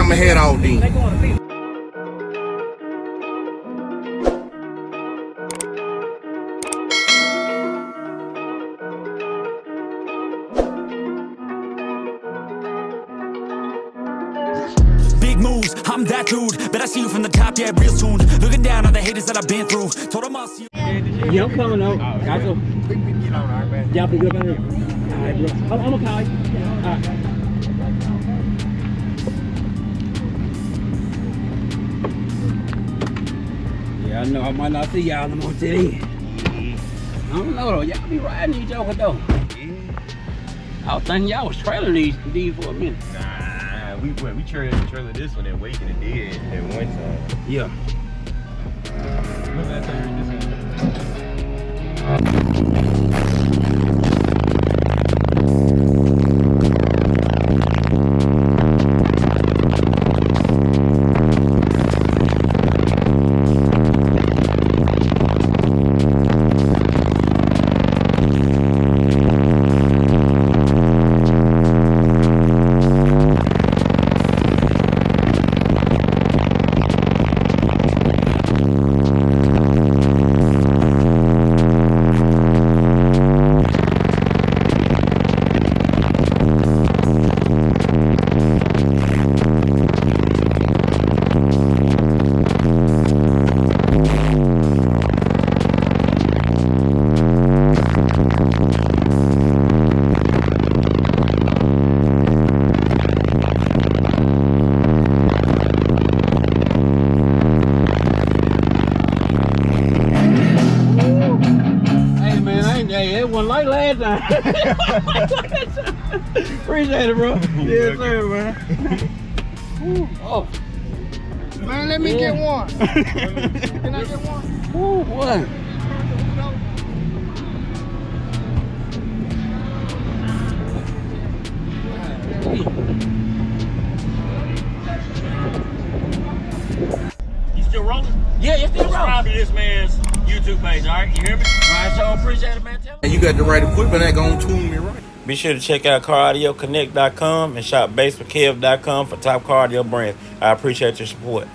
I'ma head out then. Big moves, I'm that dude. Bet I see you from the top, yeah, real soon. Looking down on the haters that I've been through. Told them I'll see you. Yeah, I'm coming out. Got you. Y'all pick it up out here. Alright, bro. I'm gonna call you. Alright. Yeah, I know I might not see y'all no more today. I don't know though. Y'all be riding these jokers though. I was thinking y'all was trailing these for a minute. Nah, we trailer this one and waiting and did at one time. Yeah. What's that thing this one? Like last time. Appreciate it, bro. Yes, sir, man. Oh. Man, let me get one. Can I get one? Ooh, boy. You still rolling? Yeah, it's still rolling. Subscribe to this man's YouTube page, all right? You hear me? All right, so appreciate it, man. And you got the right equipment that gonna tune me right. Be sure to check out CarAudioConnect.com and shop BASSWITHKEV.com for top car audio brands. I appreciate your support.